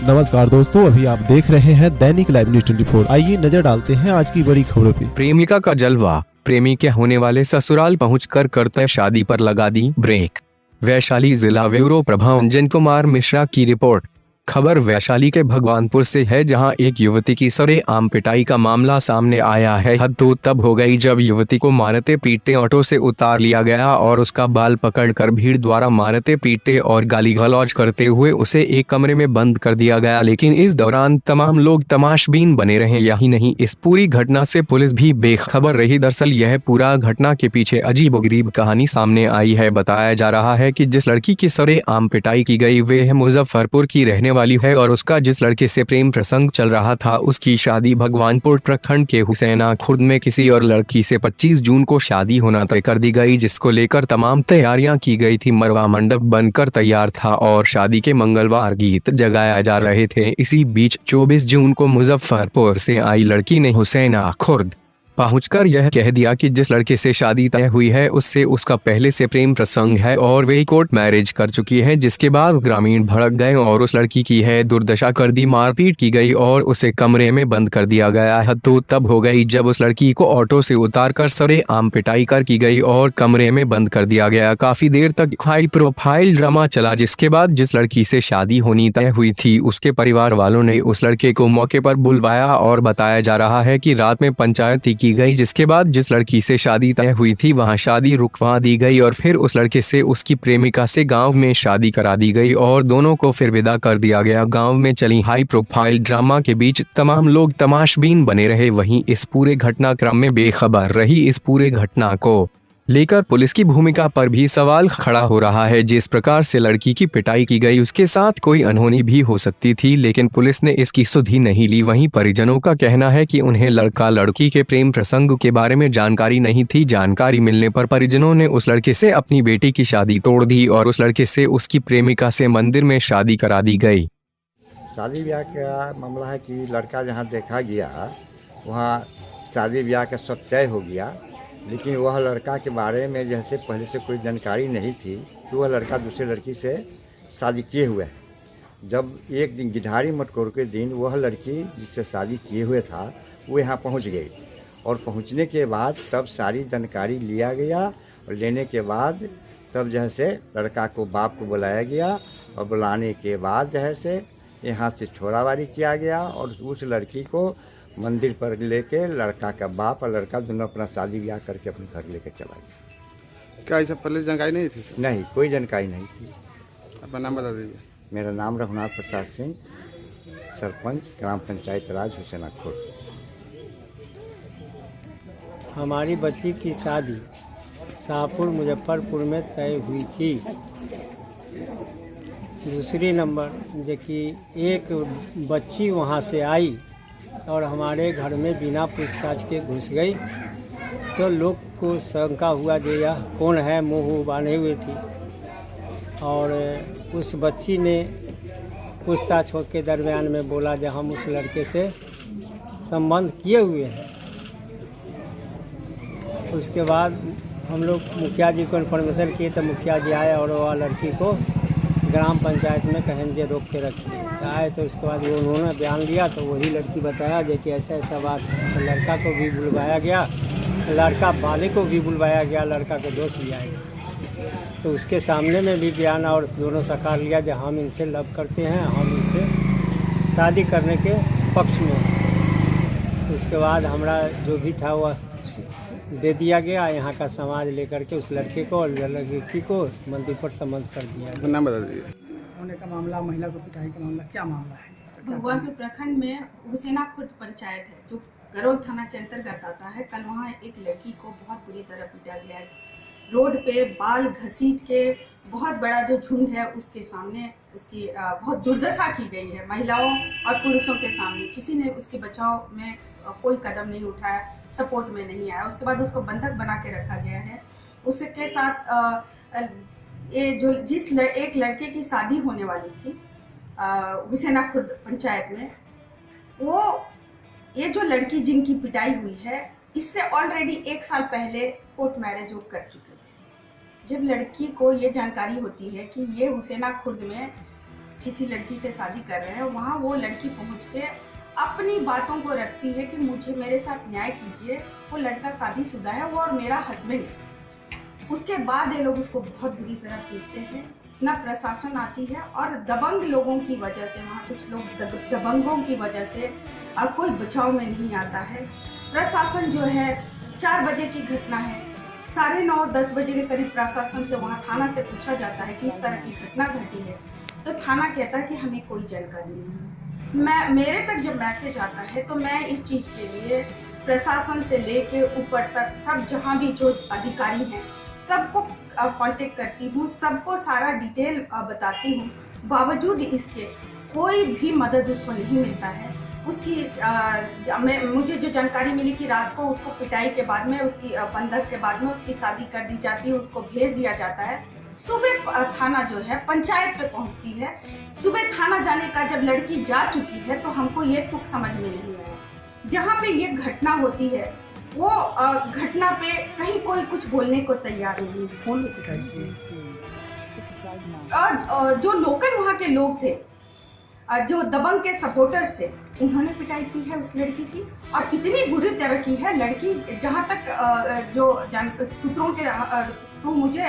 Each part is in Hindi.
नमस्कार दोस्तों, अभी आप देख रहे हैं दैनिक लाइव न्यूज 24। आइए नजर डालते हैं आज की बड़ी खबरों पे। प्रेमिका का जलवा, प्रेमी के होने वाले ससुराल पहुंचकर करते शादी पर लगा दी ब्रेक। वैशाली जिला ब्यूरो प्रभारी अंजन कुमार मिश्रा की रिपोर्ट। खबर वैशाली के भगवानपुर से है, जहां एक युवती की सरेआम पिटाई का मामला सामने आया है। हद तो तब हो गई जब युवती को मारते पीटते ऑटो से उतार लिया गया और उसका बाल पकड़कर भीड़ द्वारा मारते पीटते और गाली गलौज करते हुए उसे एक कमरे में बंद कर दिया गया। लेकिन इस दौरान तमाम लोग तमाशबीन बने रहे। यही नहीं, इस पूरी घटना से पुलिस भी बेखबर रही। दरअसल यह पूरा घटना के पीछे अजीबोगरीब कहानी सामने आई है। बताया जा रहा है कि जिस लड़की की सरेआम पिटाई की गई वह मुजफ्फरपुर की रहने वाली है और उसका जिस लड़के से प्रेम प्रसंग चल रहा था उसकी शादी भगवानपुर प्रखंड के हुसैना खुर्द में किसी और लड़की से 25 जून को शादी होना तय कर दी गई, जिसको लेकर तमाम तैयारियां की गई थी। मरवा मंडप बनकर तैयार था और शादी के मंगलवार गीत जगाया जा रहे थे। इसी बीच 24 जून को मुजफ्फरपुर से आई लड़की ने हुसैना खुर्द पहुंचकर यह कह दिया कि जिस लड़के से शादी तय हुई है उससे उसका पहले से प्रेम प्रसंग है और वे कोर्ट मैरिज कर चुकी है। जिसके बाद ग्रामीण भड़क गए और उस लड़की की है दुर्दशा कर दी, मारपीट की गई और उसे कमरे में बंद कर दिया गया। हद तो तब हो गई जब उस लड़की को ऑटो से उतारकर सरेआम पिटाई कर की गई और कमरे में बंद कर दिया गया। काफी देर तक हाई प्रोफाइल ड्रामा चला, जिसके बाद जिस लड़की से शादी होनी तय हुई थी उसके परिवार वालों ने उस लड़के को मौके पर बुलवाया और बताया जा रहा है कि रात में पंचायत की गई। जिसके बाद जिस लड़की से शादी तय हुई थी वहां शादी रुकवा दी गई और फिर उस लड़के से उसकी प्रेमिका से गांव में शादी करा दी गई और दोनों को फिर विदा कर दिया गया। गांव में चली हाई प्रोफाइल ड्रामा के बीच तमाम लोग तमाशबीन बने रहे। वहीं इस पूरे घटनाक्रम में बेखबर रही इस पूरे घटना को लेकर पुलिस की भूमिका पर भी सवाल खड़ा हो रहा है। जिस प्रकार से लड़की की पिटाई की गई उसके साथ कोई अनहोनी भी हो सकती थी, लेकिन पुलिस ने इसकी सुधि नहीं ली। वहीं परिजनों का कहना है कि उन्हें लड़का लड़की के प्रेम प्रसंग के बारे में जानकारी नहीं थी। जानकारी मिलने पर परिजनों ने उस लड़के से अपनी बेटी की शादी तोड़ दी और उस लड़के से उसकी प्रेमिका से मंदिर में शादी करा दी गई। शादी ब्याह का मामला है कि लड़का जहाँ देखा गया वहाँ शादी ब्याह का सब तय हो गया, लेकिन वह लड़का के बारे में जैसे पहले से कोई जानकारी नहीं थी कि वह लड़का दूसरे लड़की से शादी किए हुए है। जब एक दिन गिधारी मटकोर के दिन वह लड़की जिससे शादी किए हुए था वो यहाँ पहुँच गई और पहुँचने के बाद तब सारी जानकारी लिया गया और लेने के बाद तब जैसे लड़का को बाप को बुलाया गया और बुलाने के बाद जैसे यहाँ से छोरावारी किया गया और उस लड़की को मंदिर पर लेके लड़का का बाप और लड़का दोनों अपना शादी ब्याह करके अपने घर लेके चला गया। क्या ऐसा पहले जानकारी नहीं थी? नहीं, कोई जानकारी नहीं थी। अपना नाम बता दीजिए। मेरा नाम रघुनाथ प्रसाद सिंह, सरपंच ग्राम पंचायत राज हुसैना खुर्द। हमारी बच्ची की शादी शाहपुर मुजफ्फरपुर में तय हुई थी। दूसरी नंबर जो कि एक बच्ची वहाँ से आई और हमारे घर में बिना पूछताछ के घुस गई, तो लोग को शंका हुआ जे यह कौन है, मुँह बांधे हुए थी। और उस बच्ची ने पूछताछ के दरमियान में बोला कि हम उस लड़के से संबंध किए हुए हैं। उसके बाद हम लोग मुखिया जी को इन्फॉर्मेशन किए तो मुखिया जी आए और वह लड़की को ग्राम पंचायत में कहें जे रोक के रखिए आए। तो उसके बाद वो उन्होंने बयान दिया तो वही लड़की बताया जे कि ऐसा ऐसा बात है। तो लड़का को भी बुलवाया गया, लड़का वाले को भी बुलवाया गया, लड़का के दोस्त भी आए। तो उसके सामने में भी बयान और दोनों साकार लिया कि हम इनसे लव करते हैं, हम इनसे शादी करने के पक्ष में हैं। उसके बाद हमारा जो भी था वह दे दिया गया। यहाँ का समाज लेकर के उस लड़के को और लड़की को मंदिर पर संबंध कर दिया। नाम बता दीजिए। होने का मामला, महिला को पिटाई का मामला, क्या मामला है? भगवानपुर प्रखंड में हुसैना खुर्द पंचायत है जो गरौल थाना के अंतर्गत आता है। कल वहाँ एक लड़की को बहुत बुरी तरह पीटा गया है। रोड पे बाल घसीट के बहुत बड़ा जो झुंड है उसके सामने उसकी बहुत दुर्दशा की गई है। महिलाओं और पुरुषों के सामने किसी ने उसके बचाव में कोई कदम नहीं उठाया, सपोर्ट में नहीं आया। उसके बाद उसको बंधक बना के रखा गया है। उसके साथ ये जो एक लड़के की शादी होने वाली थी हुसैना खुर्द पंचायत में, वो ये जो लड़की जिनकी पिटाई हुई है इससे ऑलरेडी 1 साल पहले कोर्ट मैरिज वो कर चुके थे। जब लड़की को ये जानकारी होती है कि ये हुसैना खुर्द में किसी लड़की से शादी कर रहे हैं, वहाँ वो लड़की पहुँच के अपनी बातों को रखती है कि मुझे मेरे साथ न्याय कीजिए, वो लड़का शादीशुदा है वो और मेरा हस्बैंड है। उसके बाद ये लोग उसको बहुत बुरी तरह पीटते हैं, ना प्रशासन आती है और दबंग लोगों की वजह से, वहाँ कुछ लोग दबंगों की वजह से कोई बचाव में नहीं आता है। प्रशासन जो है 4 बजे की घटना है, 9:30-10 बजे के करीब प्रशासन से वहाँ थाना से पूछा जाता है कि इस तरह की घटना घटी है, तो थाना कहता है कि हमें कोई जानकारी नहीं है। मेरे तक जब मैसेज आता है तो मैं इस चीज़ के लिए प्रशासन से लेके ऊपर तक सब जहाँ भी जो अधिकारी हैं सबको कांटेक्ट करती हूँ, सबको सारा डिटेल बताती हूँ। बावजूद इसके कोई भी मदद उसको नहीं मिलता है। उसकी मुझे जो जानकारी मिली कि रात को उसको पिटाई के बाद में, उसकी बंधक के बाद में उसकी शादी कर दी जाती है, उसको भेज दिया जाता है। सुबह थाना जो है पंचायत पे पहुंचती है। सुबह थाना जाने का जब लड़की जा चुकी है तो हमको ये तुक समझ में नहीं आया। जहाँ पे ये घटना होती है वो घटना पे कहीं कोई कुछ बोलने को तैयार नहीं है। और जो लोकल वहाँ के लोग थे, जो दबंग के सपोर्टर्स थे, उन्होंने पिटाई की है उस लड़की की और इतनी बुरी तरह की है लड़की। जहाँ तक जो सूत्रों के थ्रू मुझे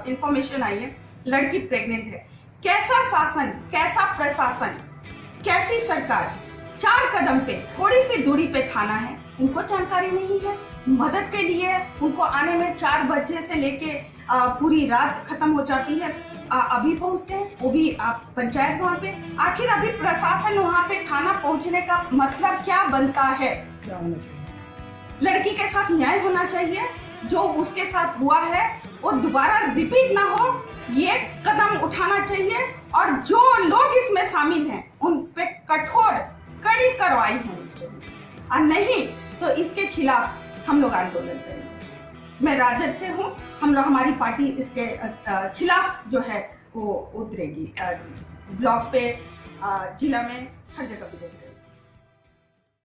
इंफॉर्मेशन आई है, लड़की प्रेग्नेंट है। कैसा शासन, कैसा प्रशासन, कैसी सरकार, 4 कदम पे थोड़ी सी दूरी पे थाना है, उनको जानकारी नहीं है। मदद के लिए उनको आने में 4 बजे से लेके पूरी रात खत्म हो जाती है। अभी पहुंचते हैं वो भी पंचायत वहाँ पे। आखिर अभी प्रशासन वहाँ पे थाना पहुँचने का मतलब क्या बनता है? क्या होना चाहिए? लड़की के साथ न्याय होना चाहिए। जो उसके साथ हुआ है वो दोबारा रिपीट ना हो, ये कदम उठाना चाहिए और जो लोग इसमें शामिल हैं उन पे कठोर कड़ी कार्रवाई होनी चाहिए और नहीं तो इसके खिलाफ हम लोग आंदोलन करेंगे। मैं राजद से हूँ, हम लोग, हमारी पार्टी इसके खिलाफ जो है वो उतरेगी, ब्लॉक पे, जिला में, हर जगह पे।